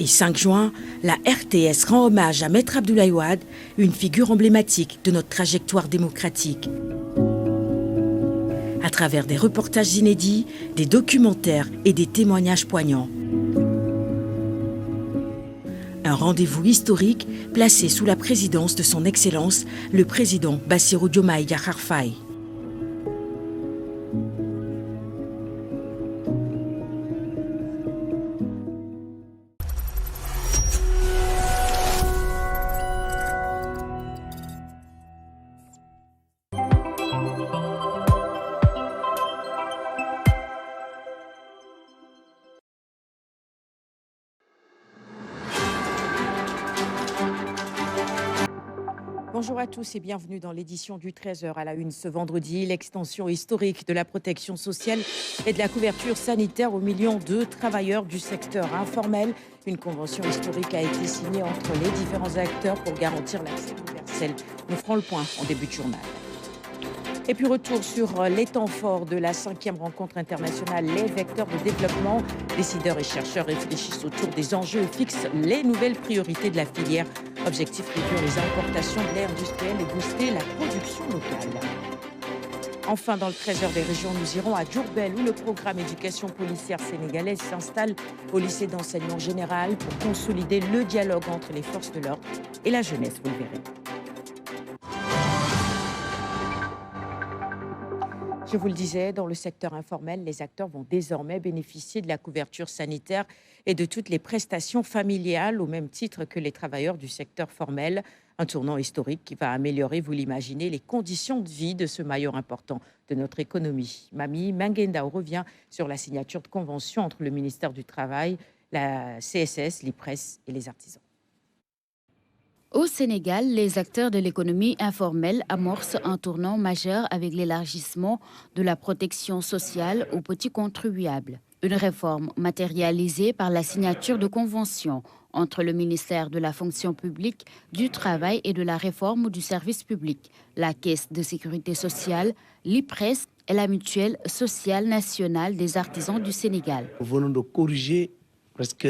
Et 5 juin, la RTS rend hommage à Maître Abdoulaye Wade, une figure emblématique de notre trajectoire démocratique. À travers des reportages inédits, des documentaires et des témoignages poignants. Un rendez-vous historique placé sous la présidence de son Excellence, le président Bassirou Diomaye Diakhar Faye. Bonjour à tous et bienvenue dans l'édition du 13h à la une ce vendredi. L'extension historique de la protection sociale et de la couverture sanitaire aux millions de travailleurs du secteur informel. Une convention historique a été signée entre les différents acteurs pour garantir l'accès universel. Nous ferons le point en début de journal. Et puis retour sur les temps forts de la 5e rencontre internationale, les vecteurs de développement. Décideurs et chercheurs réfléchissent autour des enjeux et fixent les nouvelles priorités de la filière. Objectif, réduire les importations de l'air industriel et booster la production locale. Enfin, dans le 13h des régions, nous irons à Diourbel où le programme éducation policière sénégalaise s'installe au lycée d'enseignement général pour consolider le dialogue entre les forces de l'ordre et la jeunesse, vous le verrez. Je vous le disais, dans le secteur informel, les acteurs vont désormais bénéficier de la couverture sanitaire et de toutes les prestations familiales au même titre que les travailleurs du secteur formel. Un tournant historique qui va améliorer, vous l'imaginez, les conditions de vie de ce maillon important de notre économie. Mami Manguendao revient sur la signature de convention entre le ministère du Travail, la CSS, l'IPRES et les artisans. Au Sénégal, les acteurs de l'économie informelle amorcent un tournant majeur avec l'élargissement de la protection sociale aux petits contribuables. Une réforme matérialisée par la signature de conventions entre le ministère de la fonction publique, du travail et de la réforme du service public, la Caisse de sécurité sociale, l'IPRES et la Mutuelle sociale nationale des artisans du Sénégal. Nous venons de corriger presque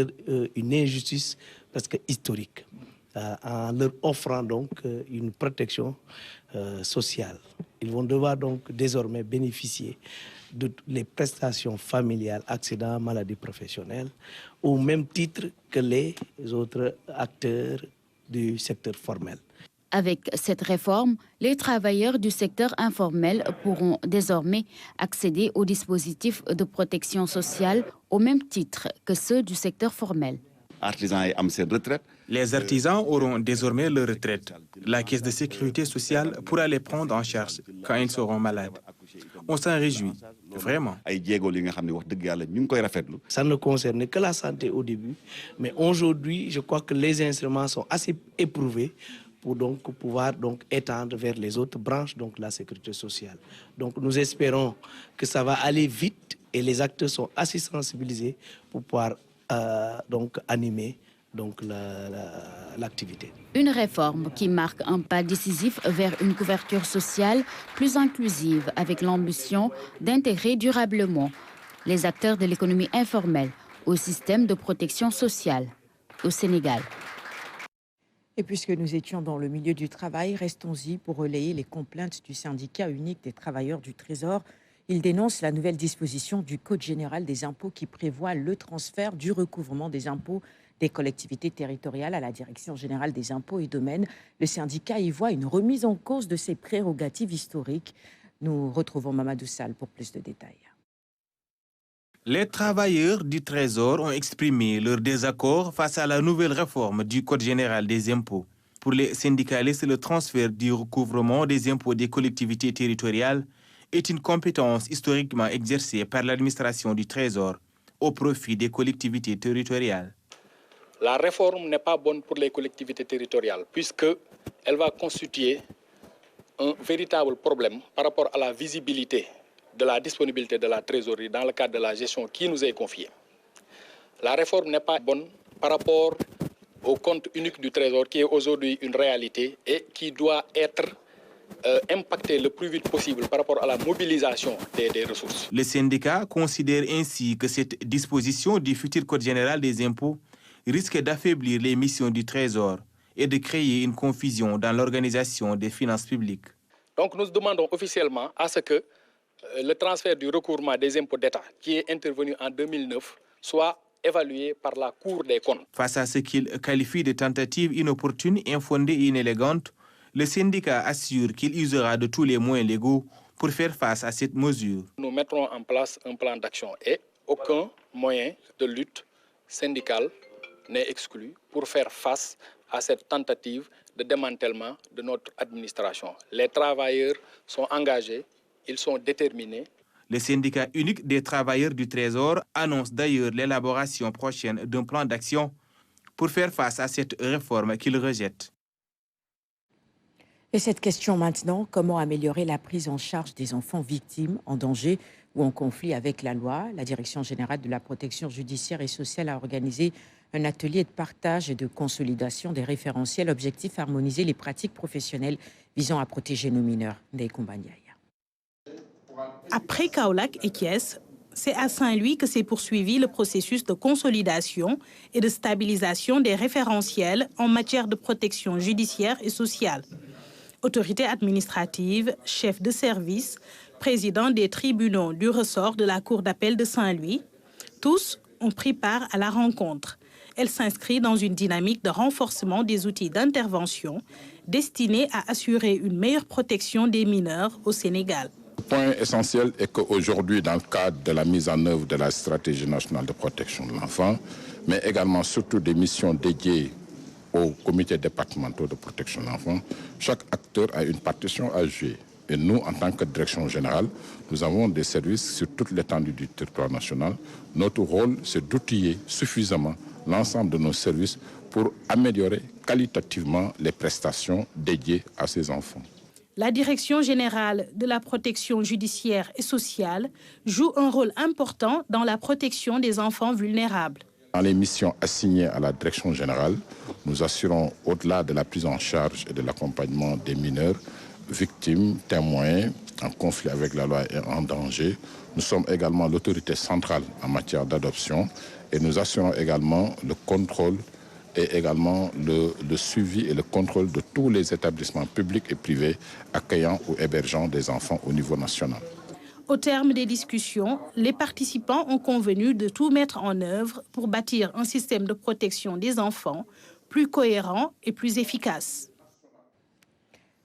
une injustice presque historique, en leur offrant donc une protection sociale. Ils vont devoir donc désormais bénéficier de les prestations familiales, accidents, maladies professionnelles, au même titre que les autres acteurs du secteur formel. Avec cette réforme, les travailleurs du secteur informel pourront désormais accéder aux dispositifs de protection sociale au même titre que ceux du secteur formel. Les artisans auront désormais leur retraite. La Caisse de sécurité sociale pourra les prendre en charge quand ils seront malades. On s'en réjouit, vraiment. Ça ne concerne que la santé au début, mais aujourd'hui, je crois que les instruments sont assez éprouvés pour donc pouvoir donc étendre vers les autres branches donc la sécurité sociale. Donc nous espérons que ça va aller vite et les acteurs sont assez sensibilisés pour pouvoir donc animer donc l'activité. Une réforme qui marque un pas décisif vers une couverture sociale plus inclusive avec l'ambition d'intégrer durablement les acteurs de l'économie informelle au système de protection sociale au Sénégal. Et puisque nous étions dans le milieu du travail, restons-y pour relayer les complaintes du syndicat unique des travailleurs du Trésor. Il dénonce la nouvelle disposition du Code général des impôts qui prévoit le transfert du recouvrement des impôts des collectivités territoriales à la Direction générale des impôts et domaines. Le syndicat y voit une remise en cause de ses prérogatives historiques. Nous retrouvons Mamadou Sall pour plus de détails. Les travailleurs du Trésor ont exprimé leur désaccord face à la nouvelle réforme du Code général des impôts. Pour les syndicalistes, le transfert du recouvrement des impôts des collectivités territoriales est une compétence historiquement exercée par l'administration du Trésor au profit des collectivités territoriales. La réforme n'est pas bonne pour les collectivités territoriales puisqu'elle va constituer un véritable problème par rapport à la visibilité de la disponibilité de la trésorerie dans le cadre de la gestion qui nous est confiée. La réforme n'est pas bonne par rapport au compte unique du Trésor qui est aujourd'hui une réalité et qui doit être impacté le plus vite possible par rapport à la mobilisation des ressources. Le syndicat considère ainsi que cette disposition du futur Code général des impôts risque d'affaiblir les missions du Trésor et de créer une confusion dans l'organisation des finances publiques. Donc nous demandons officiellement à ce que le transfert du recouvrement des impôts d'État qui est intervenu en 2009 soit évalué par la Cour des comptes. Face à ce qu'il qualifie de tentative inopportune, infondée et inélégante, le syndicat assure qu'il usera de tous les moyens légaux pour faire face à cette mesure. Nous mettrons en place un plan d'action et aucun moyen de lutte syndicale n'est exclu pour faire face à cette tentative de démantèlement de notre administration. Les travailleurs sont engagés, ils sont déterminés. Le syndicat unique des travailleurs du Trésor annonce d'ailleurs l'élaboration prochaine d'un plan d'action pour faire face à cette réforme qu'il rejette. Et cette question maintenant, comment améliorer la prise en charge des enfants victimes en danger ou en conflit avec la loi? La Direction générale de la protection judiciaire et sociale a organisé un atelier de partage et de consolidation des référentiels. Objectif, harmoniser les pratiques professionnelles visant à protéger nos mineurs. Ndeye Koumba Ndiaye. Après Kaolack et Thiès, c'est à Saint-Louis que s'est poursuivi le processus de consolidation et de stabilisation des référentiels en matière de protection judiciaire et sociale. Autorités administratives, chefs de service, présidents des tribunaux du ressort de la Cour d'appel de Saint-Louis, tous ont pris part à la rencontre. Elle s'inscrit dans une dynamique de renforcement des outils d'intervention destinés à assurer une meilleure protection des mineurs au Sénégal. Le point essentiel est qu'aujourd'hui, dans le cadre de la mise en œuvre de la stratégie nationale de protection de l'enfant, mais également surtout des missions dédiées aux comités départementaux de protection de l'enfant, chaque acteur a une partition à jouer. Et nous, en tant que direction générale, nous avons des services sur toute l'étendue du territoire national. Notre rôle, c'est d'outiller suffisamment l'ensemble de nos services pour améliorer qualitativement les prestations dédiées à ces enfants. La Direction générale de la protection judiciaire et sociale joue un rôle important dans la protection des enfants vulnérables. Dans les missions assignées à la Direction générale, nous assurons, au-delà de la prise en charge et de l'accompagnement des mineurs, victimes, témoins, en conflit avec la loi et en danger, nous sommes également l'autorité centrale en matière d'adoption et nous assurons également le contrôle et également le suivi et le contrôle de tous les établissements publics et privés accueillant ou hébergeant des enfants au niveau national. Au terme des discussions, les participants ont convenu de tout mettre en œuvre pour bâtir un système de protection des enfants plus cohérent et plus efficace.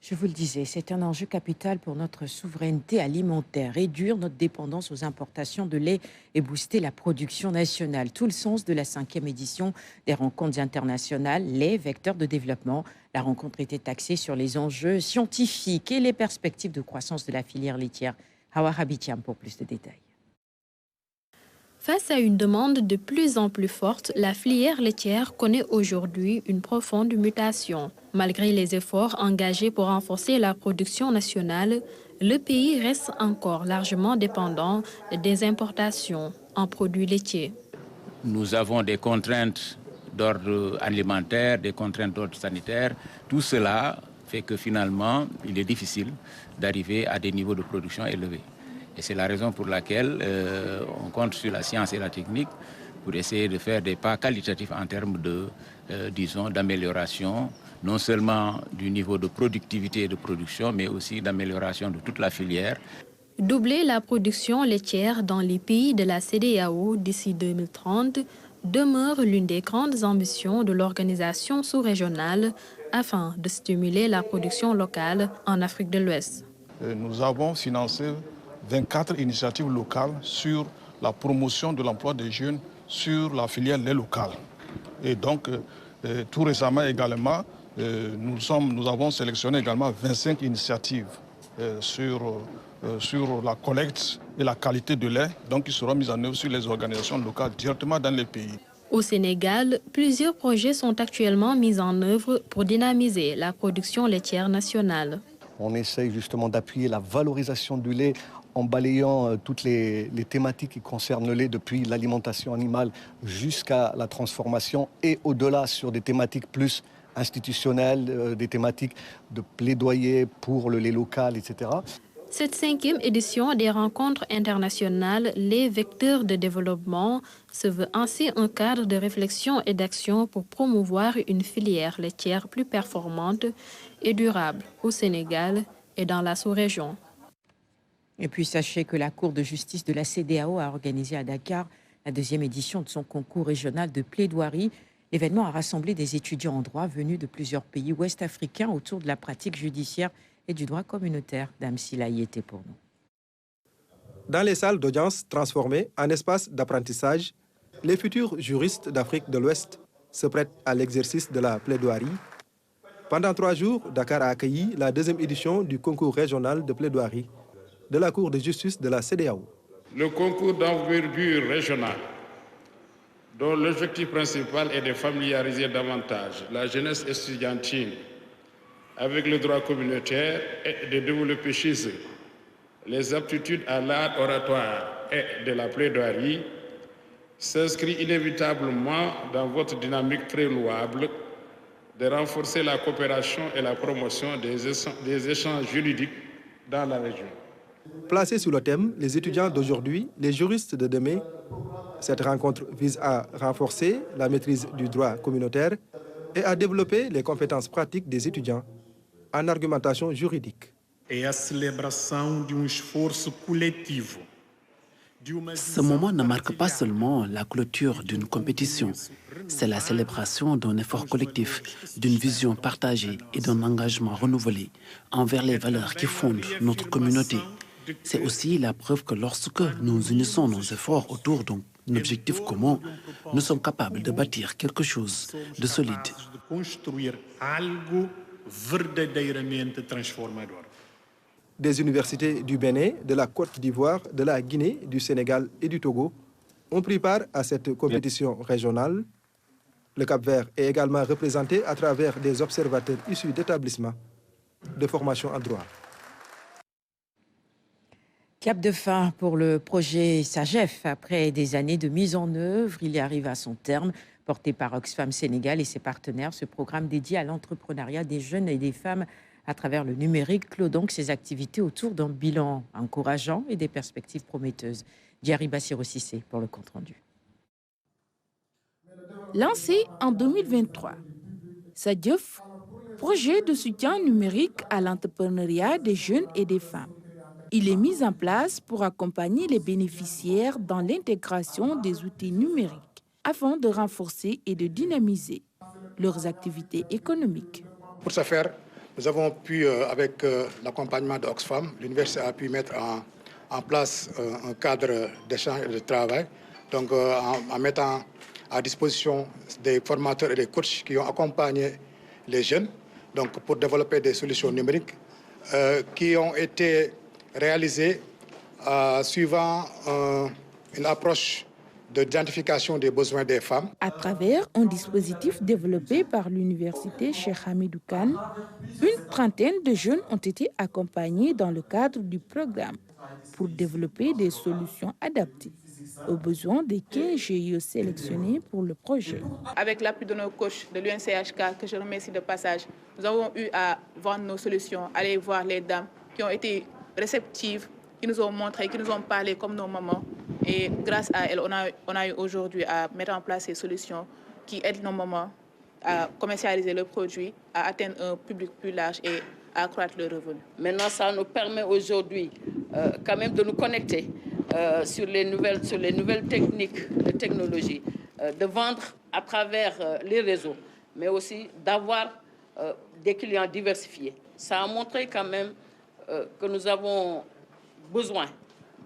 Je vous le disais, c'est un enjeu capital pour notre souveraineté alimentaire. Réduire notre dépendance aux importations de lait et booster la production nationale. Tout le sens de la 5e édition des rencontres internationales, les vecteurs de développement. La rencontre était axée sur les enjeux scientifiques et les perspectives de croissance de la filière laitière. Hawa Habitiam pour plus de détails. Face à une demande de plus en plus forte, la filière laitière connaît aujourd'hui une profonde mutation. Malgré les efforts engagés pour renforcer la production nationale, le pays reste encore largement dépendant des importations en produits laitiers. Nous avons des contraintes d'ordre alimentaire, des contraintes d'ordre sanitaire. Tout cela fait que finalement, il est difficile d'arriver à des niveaux de production élevés. Et c'est la raison pour laquelle on compte sur la science et la technique pour essayer de faire des pas qualitatifs en termes de, d'amélioration, non seulement du niveau de productivité et de production, mais aussi d'amélioration de toute la filière. Doubler la production laitière dans les pays de la CEDEAO d'ici 2030 demeure l'une des grandes ambitions de l'organisation sous-régionale afin de stimuler la production locale en Afrique de l'Ouest. Nous avons financé 24 initiatives locales sur la promotion de l'emploi des jeunes sur la filière lait locale. Et donc, tout récemment également, nous avons sélectionné également 25 initiatives sur la collecte et la qualité de lait, donc qui seront mises en œuvre sur les organisations locales directement dans les pays. Au Sénégal, plusieurs projets sont actuellement mis en œuvre pour dynamiser la production laitière nationale. On essaye justement d'appuyer la valorisation du lait en balayant toutes les thématiques qui concernent le lait, depuis l'alimentation animale jusqu'à la transformation et au-delà sur des thématiques plus institutionnelles, des thématiques de plaidoyer pour le lait local, etc. Cette 5e édition des rencontres internationales Les vecteurs de développement se veut ainsi un cadre de réflexion et d'action pour promouvoir une filière laitière plus performante et durable au Sénégal et dans la sous-région. Et puis sachez que la Cour de justice de la CEDEAO a organisé à Dakar la 2e édition de son concours régional de plaidoirie. L'événement a rassemblé des étudiants en droit venus de plusieurs pays ouest-africains autour de la pratique judiciaire et du droit communautaire. Dame Silla y était pour nous. Dans les salles d'audience transformées en espaces d'apprentissage, les futurs juristes d'Afrique de l'Ouest se prêtent à l'exercice de la plaidoirie. Pendant 3 jours, Dakar a accueilli la 2e édition du concours régional de plaidoirie de la Cour de justice de la CEDEAO. Le concours d'envergure régionale, dont l'objectif principal est de familiariser davantage la jeunesse estudiantine avec le droit communautaire et de développer chez eux les aptitudes à l'art oratoire et de la plaidoirie, s'inscrit inévitablement dans votre dynamique très louable de renforcer la coopération et la promotion des échanges juridiques dans la région. Placés sous le thème « Les étudiants d'aujourd'hui, les juristes de demain », cette rencontre vise à renforcer la maîtrise du droit communautaire et à développer les compétences pratiques des étudiants en argumentation juridique. Ce moment ne marque pas seulement la clôture d'une compétition, c'est la célébration d'un effort collectif, d'une vision partagée et d'un engagement renouvelé envers les valeurs qui fondent notre communauté. C'est aussi la preuve que lorsque nous unissons nos efforts autour d'un objectif commun, nous sommes capables de bâtir quelque chose de solide. Des universités du Bénin, de la Côte d'Ivoire, de la Guinée, du Sénégal et du Togo ont pris part à cette compétition régionale. Le Cap-Vert est également représenté à travers des observateurs issus d'établissements de formation en droit. Cap de fin pour le projet SAGEF. Après des années de mise en œuvre, il arrive à son terme. Porté par Oxfam Sénégal et ses partenaires, ce programme dédié à l'entrepreneuriat des jeunes et des femmes à travers le numérique clôt donc ses activités autour d'un bilan encourageant et des perspectives prometteuses. Diary Bassirou Cissé pour le compte-rendu. Lancé en 2023, SAGEF, projet de soutien numérique à l'entrepreneuriat des jeunes et des femmes. Il est mis en place pour accompagner les bénéficiaires dans l'intégration des outils numériques afin de renforcer et de dynamiser leurs activités économiques. Pour ce faire, nous avons pu, avec l'accompagnement d'Oxfam, l'université a pu mettre en place un cadre d'échange et de travail, donc en mettant à disposition des formateurs et des coachs qui ont accompagné les jeunes donc pour développer des solutions numériques qui ont été réalisées suivant une approche d'identification des besoins des femmes. À travers un dispositif développé par l'université Cheikh Hamidou Kane, une trentaine de jeunes ont été accompagnés dans le cadre du programme pour développer des solutions adaptées aux besoins des 15 GIE sélectionnés pour le projet. Avec l'appui de nos coachs de l'UNCHK, que je remercie de passage, nous avons eu à vendre nos solutions, aller voir les dames qui ont été réceptives, qui nous ont montré, qui nous ont parlé comme nos mamans. Et grâce à elles, on a eu aujourd'hui à mettre en place ces solutions qui aident nos mamans à commercialiser le produit, à atteindre un public plus large et à accroître le revenu. Maintenant, ça nous permet aujourd'hui quand même de nous connecter sur les nouvelles techniques de technologie, de vendre à travers les réseaux, mais aussi d'avoir des clients diversifiés. Ça a montré quand même que nous avons besoin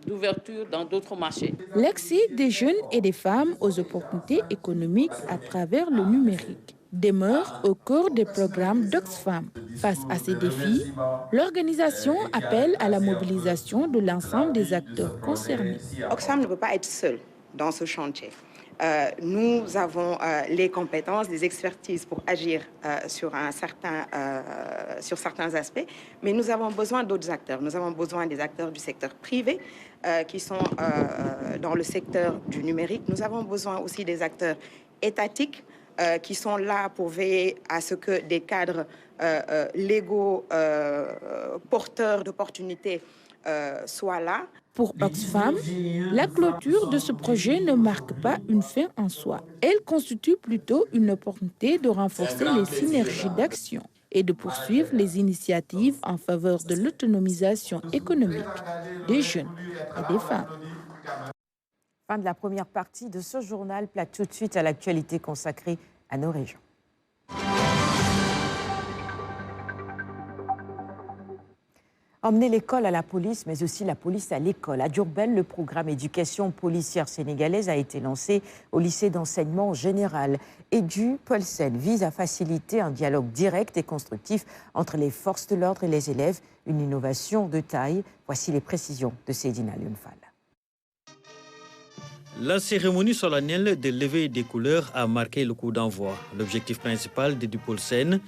d'ouverture dans d'autres marchés. L'accès des jeunes et des femmes aux opportunités économiques à travers le numérique demeure au cœur des programmes d'Oxfam. Face à ces défis, l'organisation appelle à la mobilisation de l'ensemble des acteurs concernés. Oxfam ne peut pas être seul dans ce chantier. Nous avons les compétences, les expertises pour agir sur certains aspects, mais nous avons besoin d'autres acteurs. Nous avons besoin des acteurs du secteur privé qui sont dans le secteur du numérique. Nous avons besoin aussi des acteurs étatiques qui sont là pour veiller à ce que des cadres légaux porteurs d'opportunités soit là. Pour Oxfam, la clôture de ce projet ne marque pas une fin en soi. Elle constitue plutôt une opportunité de renforcer les synergies d'action et de poursuivre les initiatives en faveur de l'autonomisation économique des jeunes et des femmes. Fin de la première partie de ce journal. Place tout de suite à l'actualité consacrée à nos régions. Emmener l'école à la police, mais aussi la police à l'école. À Diourbel, le programme éducation policière sénégalaise a été lancé au lycée d'enseignement général. Edu Paulsen vise à faciliter un dialogue direct et constructif entre les forces de l'ordre et les élèves. Une innovation de taille. Voici les précisions de Seydina Lunfal. La cérémonie solennelle de levée des couleurs a marqué le coup d'envoi. L'objectif principal d'Edu Paulsen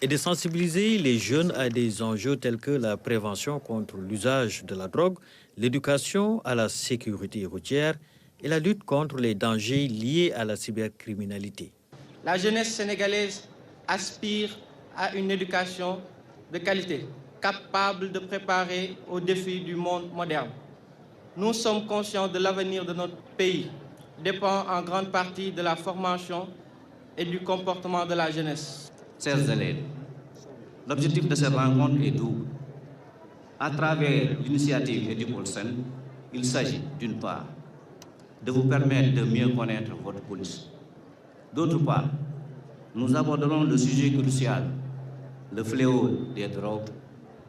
est de sensibiliser les jeunes à des enjeux tels que la prévention contre l'usage de la drogue, l'éducation à la sécurité routière et la lutte contre les dangers liés à la cybercriminalité. La jeunesse sénégalaise aspire à une éducation de qualité, capable de préparer aux défis du monde moderne. Nous sommes conscients de l'avenir de notre pays, dépend en grande partie de la formation et du comportement de la jeunesse. Chers élèves, l'objectif de cette rencontre est double. À travers l'initiative Edu Paulsen, il s'agit d'une part de vous permettre de mieux connaître votre police. D'autre part, nous aborderons le sujet crucial, le fléau des drogues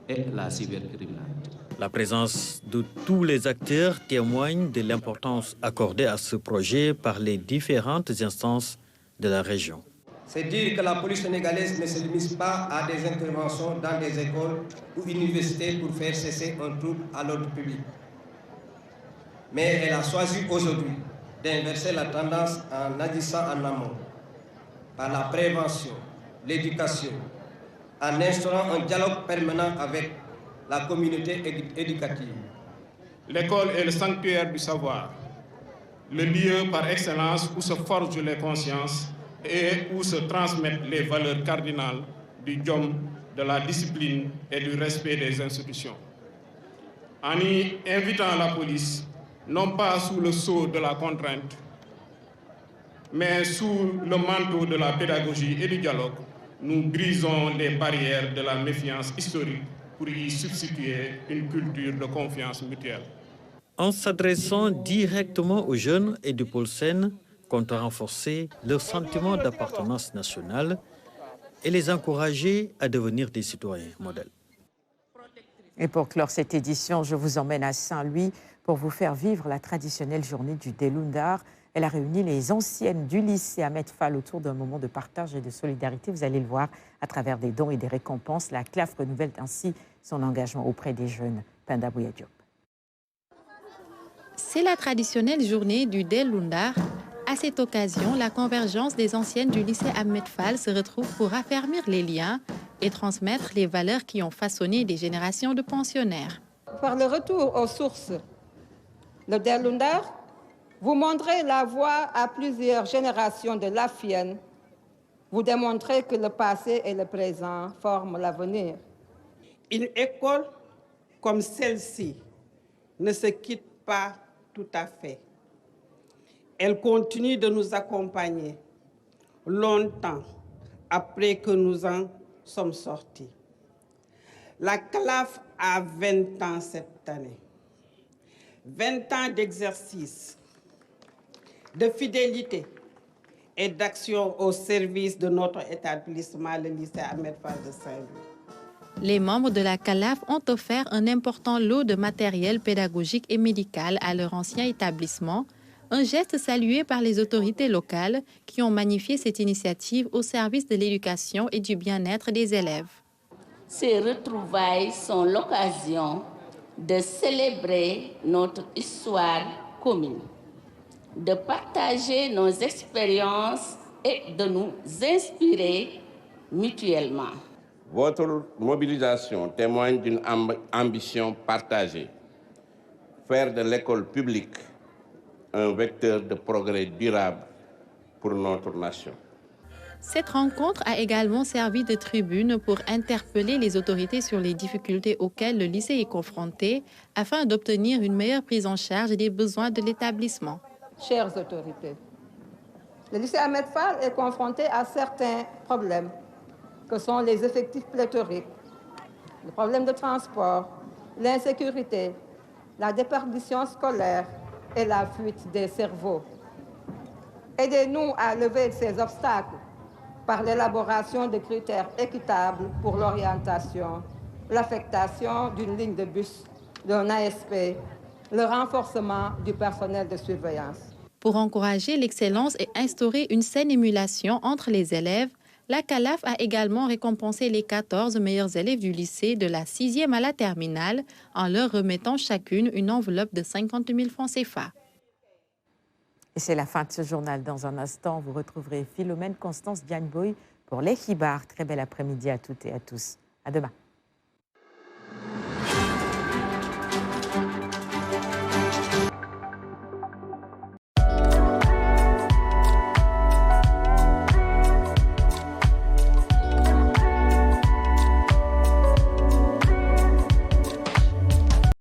et la cybercriminalité. La présence de tous les acteurs témoigne de l'importance accordée à ce projet par les différentes instances de la région. C'est dire que la police sénégalaise ne se limite pas à des interventions dans des écoles ou universités pour faire cesser un trouble à l'ordre public. Mais elle a choisi aujourd'hui d'inverser la tendance en agissant en amont, par la prévention, l'éducation, en instaurant un dialogue permanent avec la communauté éducative. L'école est le sanctuaire du savoir, le lieu par excellence où se forgent les consciences et où se transmettent les valeurs cardinales du diom, de la discipline et du respect des institutions. En y invitant la police, non pas sous le sceau de la contrainte, mais sous le manteau de la pédagogie et du dialogue, nous brisons les barrières de la méfiance historique pour y substituer une culture de confiance mutuelle. En s'adressant directement aux jeunes, Edu Paulsen compte renforcer leur sentiment d'appartenance nationale et les encourager à devenir des citoyens modèles. Et pour clore cette édition, je vous emmène à Saint-Louis pour vous faire vivre la traditionnelle journée du Delundar. Elle a réuni les anciennes du lycée Ahmed Fall autour d'un moment de partage et de solidarité. Vous allez le voir à travers des dons et des récompenses. La CLAF renouvelle ainsi son engagement auprès des jeunes. Penda Bouya Diop. C'est la traditionnelle journée du Delundar. À cette occasion, la convergence des anciennes du lycée Ahmed Fall se retrouve pour affermir les liens et transmettre les valeurs qui ont façonné des générations de pensionnaires. Par le retour aux sources, le Delundar, vous montrez la voie à plusieurs générations de l'Afienne. Vous démontrez que le passé et le présent forment l'avenir. Une école comme celle-ci ne se quitte pas tout à fait. Elle continue de nous accompagner longtemps après que nous en sommes sortis. La CLAF a 20 ans cette année. 20 ans d'exercice, de fidélité et d'action au service de notre établissement, le lycée Ahmed Fall de Saint-Louis. Les membres de la CLAF ont offert un important lot de matériel pédagogique et médical à leur ancien établissement, un geste salué par les autorités locales qui ont magnifié cette initiative au service de l'éducation et du bien-être des élèves. Ces retrouvailles sont l'occasion de célébrer notre histoire commune, de partager nos expériences et de nous inspirer mutuellement. Votre mobilisation témoigne d'une ambition partagée, faire de l'école publique un vecteur de progrès durable pour notre nation. Cette rencontre a également servi de tribune pour interpeller les autorités sur les difficultés auxquelles le lycée est confronté afin d'obtenir une meilleure prise en charge des besoins de l'établissement. Chères autorités, le lycée Ahmed Fall est confronté à certains problèmes, que sont les effectifs pléthoriques, le problème de transport, l'insécurité, la déperdition scolaire et la fuite des cerveaux. Aidez-nous à lever ces obstacles par l'élaboration de critères équitables pour l'orientation, l'affectation d'une ligne de bus, d'un ASP, le renforcement du personnel de surveillance. Pour encourager l'excellence et instaurer une saine émulation entre les élèves, la CALAF a également récompensé les 14 meilleurs élèves du lycée de la 6e à la terminale en leur remettant chacune une enveloppe de 50 000 francs CFA. Et c'est la fin de ce journal. Dans un instant, vous retrouverez Philomène Constance Diagne-Boy pour les Hibars. Très bel après-midi à toutes et à tous. À demain.